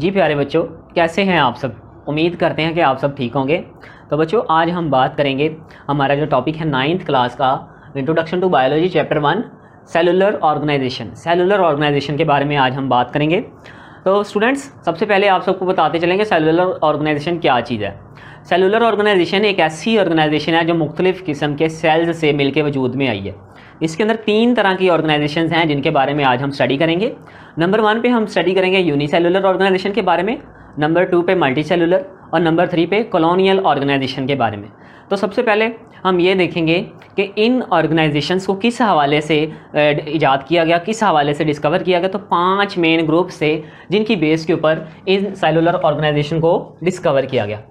जी प्यारे बच्चों, कैसे हैं आप सब। उम्मीद करते हैं कि आप सब ठीक होंगे। तो बच्चों आज हम बात करेंगे, हमारा जो टॉपिक है 9th क्लास का introduction to biology chapter 1 cellular organisation. Cellular organisation के बारे में आज हम बात करेंगे। तो स्टूडेंट्स, सबसे पहले आप सबको बताते चलेंगे सेलुलर ऑर्गेनाइजेशन क्या चीज़ है। सेलुलर ऑर्गेनाइजेशन एक ऐसी ऑर्गेनाइजेशन है जो मुख्तलिफ़ किस्म के सेल्स से मिलकर वजूद में आई है। इसके अंदर 3 तरह की ऑर्गेनाइजेशन हैं जिनके बारे में आज हम स्टडी करेंगे। नंबर 1 पे हम स्टडी करेंगे यूनिसेलुलर ऑर्गेनाइजेशन के बारे में, नंबर 2 पे मल्टी सेलुलर और नंबर 3 पे कॉलोनियल ऑर्गेनाइजेशन के बारे में। तो सबसे पहले हम ये देखेंगे कि इन ऑर्गेनाइजेशंस को किस हवाले से इजाद किया गया, किस हवाले से डिस्कवर किया गया। तो 5 मेन ग्रुप से जिनकी बेस के ऊपर इन सेलुलर ऑर्गेनाइजेशन को डिस्कवर किया गया।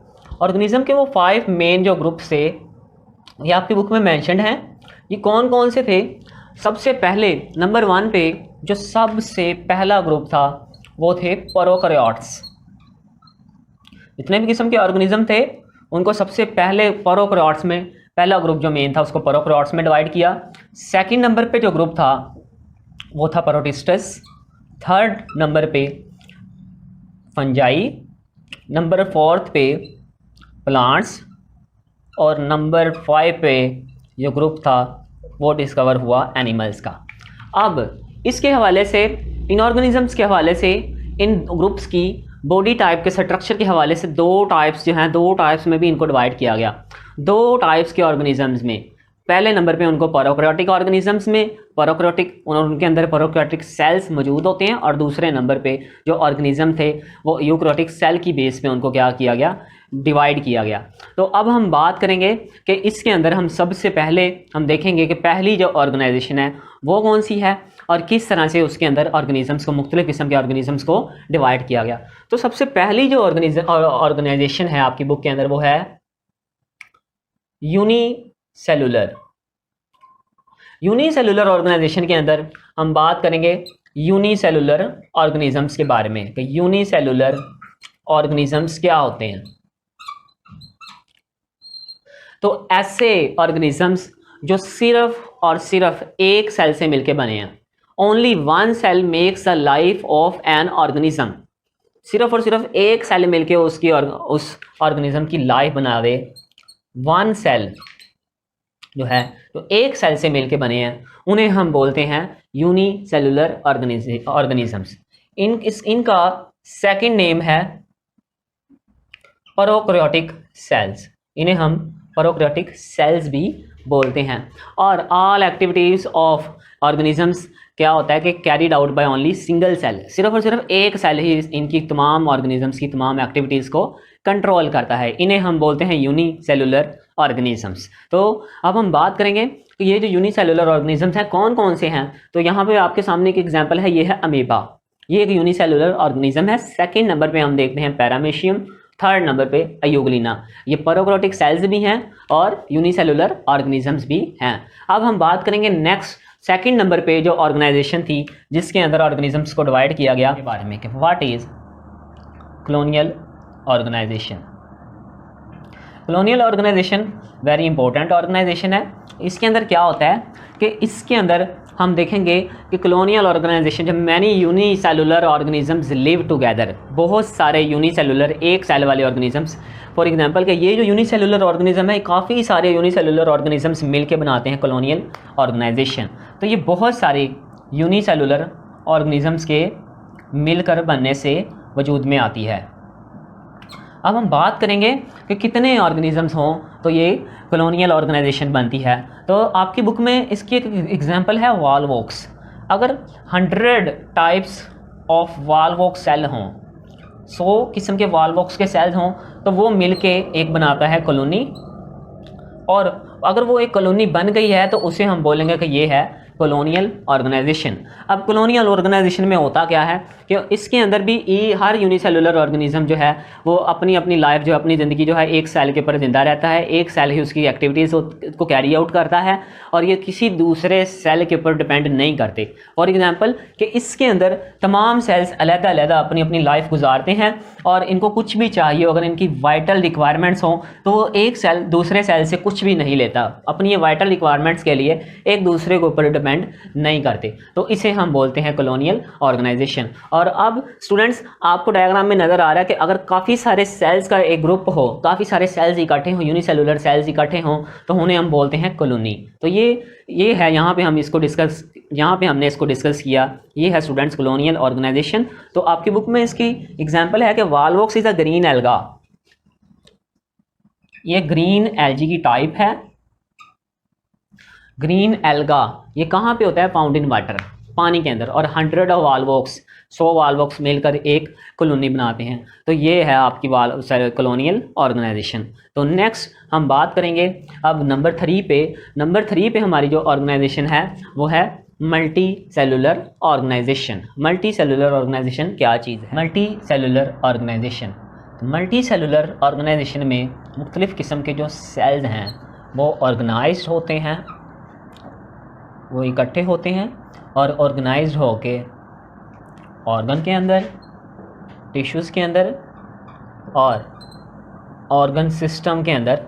ऑर्गेनिज्म के वो 5 मेन जो ग्रुप से ये आपकी बुक में मैंशनड हैं, ये कौन कौन से थे। सबसे पहले नंबर 1 पे जो सबसे पहला ग्रुप था वो थे प्रोकैरियोट्स। जितने भी किस्म के ऑर्गेनिज्म थे उनको सबसे पहले प्रोकैरियोट्स में पहला ग्रुप जो मेन था उसको प्रोकैरियोट्स में डिवाइड किया। सेकंड नंबर पे जो ग्रुप था वो था प्रोटिस्टस। थर्ड नंबर पे फंजाई, नंबर 4 पे प्लांट्स और नंबर 5 पे जो ग्रुप था वो डिस्कवर हुआ एनिमल्स का। अब इसके हवाले से, इन ऑर्गेनिजम्स के हवाले से, इन ग्रुप्स की बॉडी टाइप के स्ट्रक्चर के हवाले से 2 टाइप्स जो हैं, 2 टाइप्स में भी इनको डिवाइड किया गया। 2 टाइप्स के ऑर्गेनिजम्स में पहले नंबर पे उनको प्रोकैरियोटिक ऑर्गेनिजम्स में उनके अंदर प्रोकैरियोटिक सेल्स मौजूद होते हैं, और दूसरे नंबर पे जो ऑर्गेनिज्म थे वो यूकैरियोटिक सेल की बेस पे उनको क्या किया गया, डिवाइड किया गया। तो अब हम बात करेंगे कि इसके अंदर हम सबसे पहले हम देखेंगे कि पहली जो ऑर्गेनाइजेशन है वो कौन सी है और किस तरह से उसके अंदर ऑर्गेनिजम्स को, मुख्तलिफ किस्म के ऑर्गेनिजम्स को डिवाइड किया गया। तो सबसे पहली जो ऑर्गेनाइजेशन है आपकी बुक के अंदर वो है यूनिसेलुलर। यूनिसेलुलर ऑर्गेनाइजेशन के अंदर हम बात करेंगे यूनिसेलुलर ऑर्गेनिजम्स के बारे में कि यूनिसेलुलर ऑर्गेनिजम्स क्या होते हैं। तो ऐसे ऑर्गेनिजम्स जो सिर्फ और सिर्फ एक सेल से मिलके बने हैं। Only 1 cell makes the life of an organism. सिर्फ और सिर्फ एक सेल मिलके उस ऑर्गेनिज्म की लाइफ बना दे। 1 सेल जो है, जो एक सेल से मिलके बने हैं, उन्हें हम बोलते हैं यूनिसेलुलर ऑर्गेनिजम्स। इनका सेकंड नेम है प्रोकैरियोटिक सेल्स। इन्हें हम प्रोकैरियोटिक सेल्स भी बोलते हैं। और ऑल एक्टिविटीज ऑफ ऑर्गेनिजम्स क्या होता है कि carried out by only single cell. सिर्फ और सिर्फ एक सेल ही इनकी तमाम ऑर्गेनिजम्स की तमाम एक्टिविटीज़ को कंट्रोल करता है। इन्हें हम बोलते हैं यूनिसेलुलर ऑर्गेनिजम्स। तो अब हम बात करेंगे कि ये जो यूनिसेलुलर ऑर्गेनिजम्स हैं कौन कौन से हैं। तो यहाँ पे आपके सामने एक एग्जांपल है, ये है अमीबा। ये एक यूनिसेलुलर ऑर्गेनिज्म है। सेकंड नंबर पे हम देखते हैं पैरामीशियम, थर्ड नंबर पे अयूग्लिना। ये प्रोकैरियोटिक सेल्स भी हैं और यूनिसेलुलर ऑर्गेनिजम्स भी हैं। अब हम बात करेंगे नेक्स्ट सेकंड नंबर पे जो ऑर्गेनाइजेशन थी जिसके अंदर ऑर्गेनिजम्स को डिवाइड किया गया के बारे में कि what is colonial organisation. Colonial organisation very important organisation है। इसके अंदर क्या होता है कि इसके अंदर हम देखेंगे कि कॉलोनियल ऑर्गेनाइजेशन जब many unicellular organisms live together, बहुत सारे यूनिसेलुलर एक सेल वाले ऑर्गेनिजम्स, फॉर एग्जांपल कि ये जो यूनिसेलुलर ऑर्गेनिज्म है काफ़ी सारे यूनिसेलुलर ऑर्गेनिजम्स मिलके बनाते हैं कॉलोनियल ऑर्गेनाइजेशन। तो ये बहुत सारे यूनिसेलुलर ऑर्गेनिजम्स के मिलकर बनने से वजूद में आती है। अब हम बात करेंगे कि कितने ऑर्गेनिजम्स हों तो ये कॉलोनियल ऑर्गेनाइजेशन बनती है। तो आपकी बुक में इसकी एक एग्जांपल है वॉलवॉक्स। अगर 100 टाइप्स ऑफ वॉलवॉक्स सेल हों, 100 किस्म के वॉलवॉक्स के सेल्स हों तो वो मिलके एक बनाता है कॉलोनी। और अगर वो एक कॉलोनी बन गई है तो उसे हम बोलेंगे कि ये है कॉलोनियल ऑर्गेनाइजेशन। अब कॉलोनियल ऑर्गेनाइजेशन में होता क्या है कि इसके अंदर भी हर यूनिसेलुलर ऑर्गेनिज्म जो है वो अपनी अपनी लाइफ जो अपनी ज़िंदगी जो है एक सेल के ऊपर ज़िंदा रहता है। एक सेल ही उसकी एक्टिविटीज़ को कैरी आउट करता है और ये किसी दूसरे सेल के ऊपर डिपेंड नहीं करते। फॉर एग्जांपल कि इसके अंदर तमाम सेल्स अलग-अलग अपनी अपनी लाइफ गुजारते हैं और इनको कुछ भी चाहिए, अगर इनकी वाइटल रिक्वायरमेंट्स हों तो वो एक सेल दूसरे सेल से कुछ भी नहीं लेता। अपनी ये वाइटल रिक्वायरमेंट्स के लिए एक दूसरे के ऊपर डिपेंड डिपेंड नहीं करते, तो इसे हम बोलते हैं कॉलोनियल ऑर्गेनाइजेशन। और अब स्टूडेंट्स आपको डायग्राम में नज़र आ रहा है कि अगर काफ़ी सारे सेल्स का एक ग्रुप हो, काफ़ी सारे सेल्स इकट्ठे हों, यूनिसेलुलर सेल्स इकट्ठे हों, तो उन्हें हम बोलते हैं कॉलोनी। तो ये है, यहाँ पे हम इसको डिस्कस, यहाँ पे हमने इसको डिस्कस किया। ये है स्टूडेंट्स कॉलोनियल ऑर्गेनाइजेशन। तो आपकी बुक में इसकी एग्जांपल है कि Volvox is a green alga. ये ग्रीन एल्गी की टाइप है। ग्रीन एल्गा ये कहाँ पे होता है? फाउंड इन वाटर, पानी के अंदर। और 100 ऑफ वॉलवॉक्स, 100 वॉलवॉक्स मिलकर एक कॉलोनी बनाते हैं। तो ये है आपकी कॉलोनियल ऑर्गेनाइजेशन। तो नेक्स्ट हम बात करेंगे अब नंबर 3 पे। नंबर 3 पे हमारी जो ऑर्गेनाइजेशन है वो है multicellular organisation. Multicellular organisation क्या चीज़ है? Multicellular organisation, multicellular organisation में मुख्तलिफ़ किस्म के जो सेल्स हैं वो ऑर्गेनाइज्ड होते हैं, वो इकट्ठे होते हैं और ऑर्गेनाइज्ड होके ऑर्गन के अंदर, टिश्यूज़ के अंदर और ऑर्गन सिस्टम के अंदर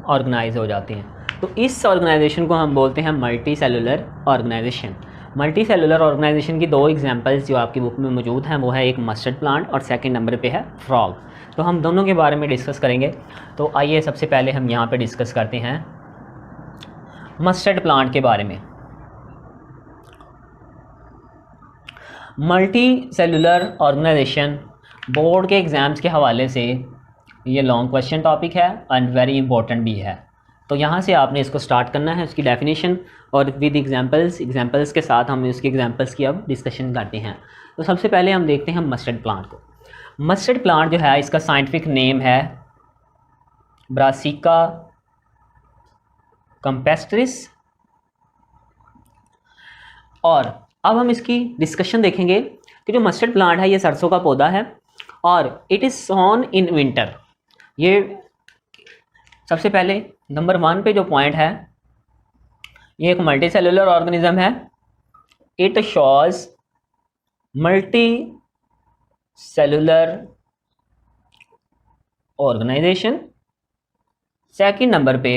ऑर्गेनाइज हो जाते हैं। तो इस ऑर्गेनाइजेशन को हम बोलते हैं multicellular organisation. Multicellular organisation की 2 एग्जांपल्स जो आपकी बुक में मौजूद हैं वो है एक मस्टर्ड प्लांट और सेकंड नंबर पे है फ्रॉग। तो हम दोनों के बारे में डिस्कस करेंगे। तो आइए सबसे पहले हम यहाँ पे डिस्कस करते हैं मस्टर्ड प्लांट के बारे में। मल्टी सेलुलर ऑर्गेनाइजेशन बोर्ड के एग्ज़ाम्स के हवाले से ये लॉन्ग क्वेश्चन टॉपिक है एंड वेरी इंपॉर्टेंट भी है। तो यहाँ से आपने इसको स्टार्ट करना है, उसकी डेफिनेशन और विद एग्जांपल्स के साथ हम उसके एग्जांपल्स की अब डिस्कशन करते हैं। तो सबसे पहले हम देखते हैं मस्टर्ड प्लांट को। मस्टर्ड प्लांट जो है इसका साइंटिफिक नेम है ब्रासिका कैम्पेस्ट्रिस। और अब हम इसकी डिस्कशन देखेंगे कि जो मस्टर्ड प्लांट है ये सरसों का पौधा है और it is sown in winter. ये सबसे पहले नंबर 1 पे जो पॉइंट है, ये एक मल्टी सेलुलर ऑर्गेनिज्म है। It shows multicellular organisation. Second number पे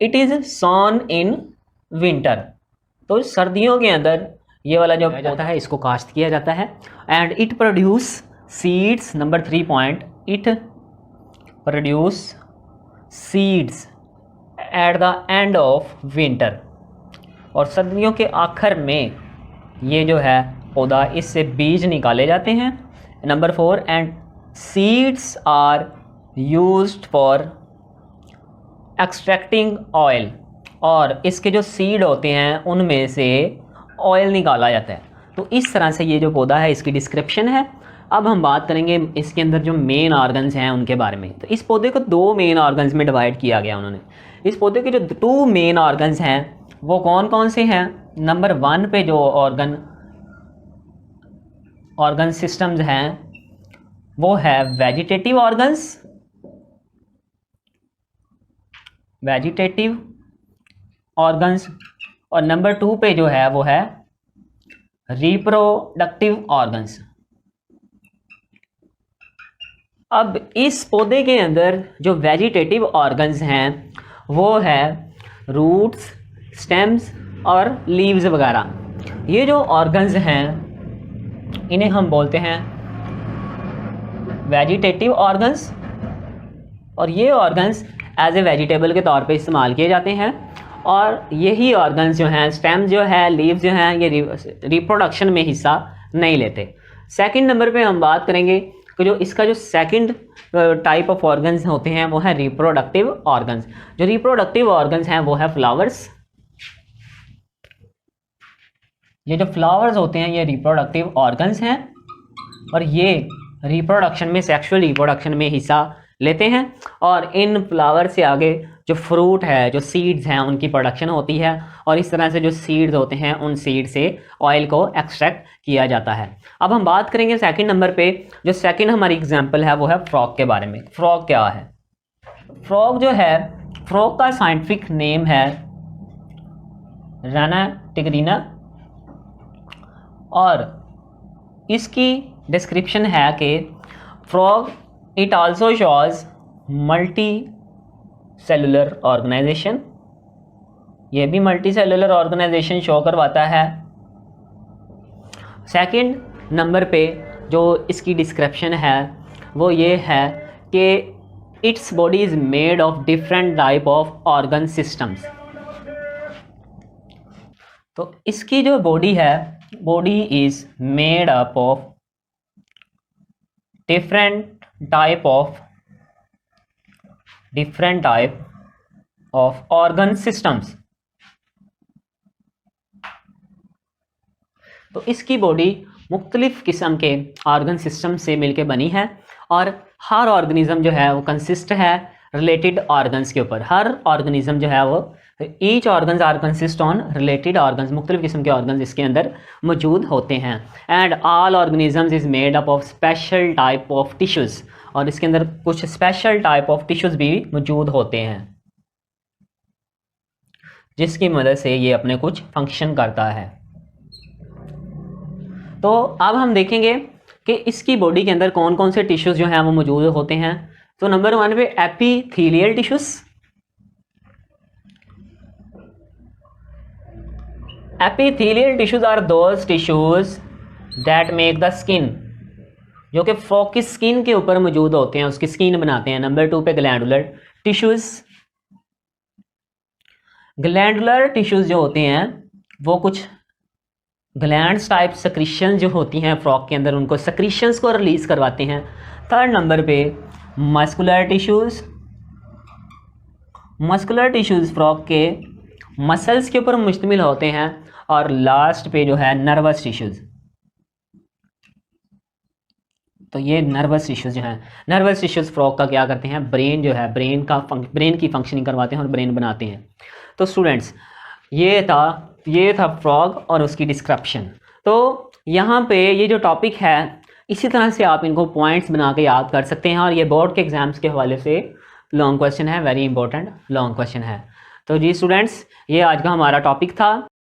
it is sown in winter. तो सर्दियों के अंदर ये वाला जो पौधा है इसको काश्त किया जाता है। And it produce seeds. Number 3 point, it produce seeds at the end of winter. और सर्दियों के आखिर में ये जो है पौधा, इससे बीज निकाले जाते हैं। Number 4, and seeds are used for extracting oil. और इसके जो सीड होते हैं उनमें से ऑयल निकाला जाता है। तो इस तरह से ये जो पौधा है इसकी डिस्क्रिप्शन है। अब हम बात करेंगे इसके अंदर जो मेन ऑर्गन्स हैं उनके बारे में। तो इस पौधे को 2 मेन ऑर्गन्स में डिवाइड किया गया उन्होंने। इस पौधे के जो 2 मेन ऑर्गन्स हैं वो कौन कौन से हैं? नंबर 1 पे जो ऑर्गन सिस्टम्स हैं वो है वेजिटेटिव ऑर्गन्स, वेजिटेटिव ऑर्गन्स। और नंबर 2 पे जो है वो है रिप्रोडक्टिव ऑर्गन्स। अब इस पौधे के अंदर जो वेजिटेटिव ऑर्गन्स हैं वो है रूट्स, स्टेम्स और लीव्स वगैरह। ये जो ऑर्गन्स हैं इन्हें हम बोलते हैं वेजिटेटिव ऑर्गन्स। और ये ऑर्गन्स एज ए वेजिटेबल के तौर पे इस्तेमाल किए जाते हैं। और यही ऑर्गन्स जो हैं, स्टेम्स जो है, लीव्स जो हैं, ये रिप्रोडक्शन में हिस्सा नहीं लेते। सेकंड नंबर पे हम बात करेंगे कि जो इसका जो सेकंड टाइप ऑफ ऑर्गन्स होते हैं वो है रिप्रोडक्टिव ऑर्गन्स। जो रिप्रोडक्टिव ऑर्गन्स हैं वो है फ्लावर्स। ये जो फ्लावर्स होते हैं ये रिप्रोडक्टिव ऑर्गन्स हैं और ये रिप्रोडक्शन में, सेक्सुअल रिप्रोडक्शन में हिस्सा लेते हैं। और इन फ्लावर से आगे जो फ्रूट है, जो सीड्स हैं, उनकी प्रोडक्शन होती है। और इस तरह से जो सीड्स होते हैं उन सीड से ऑयल को एक्सट्रैक्ट किया जाता है। अब हम बात करेंगे सेकंड नंबर पे। जो सेकंड हमारी एग्जांपल है वो है फ्रॉग के बारे में। फ्रॉग क्या है? फ्रॉग जो है, फ्रॉग का साइंटिफिक नेम है राना टिग्रीना। और इसकी डिस्क्रिप्शन है कि frog it also shows multicellular organisation. ये भी मल्टी सेलुलर ऑर्गेनाइजेशन शो करवाता है। सेकंड नंबर पे जो इसकी डिस्क्रिप्शन है वो ये है कि its body is made of different type of organ systems. तो इसकी जो बॉडी है, body is made up of different type of organ systems। तो इसकी बॉडी मुख्तलिफ किस्म के ऑर्गन सिस्टम से मिलके बनी है और हर ऑर्गेनिज्म जो है वो कंसिस्ट है रिलेटेड ऑर्गन्स के ऊपर। हर ऑर्गेनिज्म जो है वो each organs are consist on related organs, मुख्तलिफ किस्म के ऑर्गन्स इसके अंदर मौजूद होते हैं। And all organisms is made up of special type of tissues, और इसके अंदर कुछ स्पेशल टाइप ऑफ टिश्यूज़ भी मौजूद होते हैं जिसकी मदद से ये अपने कुछ फंक्शन करता है। तो अब हम देखेंगे कि इसकी बॉडी के अंदर कौन कौन से टिश्यूज़ जो हैं वो मौजूद होते हैं। तो नंबर 1 पे epithelial tissues. Epithelial tissues are those tissues that make the skin, जो कि फ्रॉग की स्किन के ऊपर मौजूद होते हैं, उसकी स्किन बनाते हैं। नंबर 2 पे ग्लैंडुलर टिश्यूज़। ग्लैंडुलर टिश्यूज़ जो होते हैं वो कुछ ग्लैंड्स टाइप सक्रीशन जो होती हैं फ्रॉग के अंदर, उनको सक्रीशंस को रिलीज़ करवाते हैं। थर्ड नंबर पे muscular tissues. Muscular tissues frog के मसल्स के ऊपर मुश्तमिल होते हैं। और लास्ट पे जो है नर्वस टिश्यूज़। तो ये नर्वस टिश्यूज़ जो हैं, नर्वस टिश्यूज़ फ्रॉग का क्या करते हैं, ब्रेन जो है, ब्रेन की फंक्शनिंग करवाते हैं और ब्रेन बनाते हैं। तो स्टूडेंट्स ये था फ्रॉग और उसकी डिस्क्रिप्शन। तो यहाँ पे ये जो टॉपिक है इसी तरह से आप इनको पॉइंट्स बना के याद कर सकते हैं, और ये बोर्ड के एग्ज़ाम्स के हवाले से लॉन्ग क्वेश्चन है, वेरी इंपॉर्टेंट लॉन्ग क्वेश्चन है। तो जी स्टूडेंट्स, ये आज का हमारा टॉपिक था।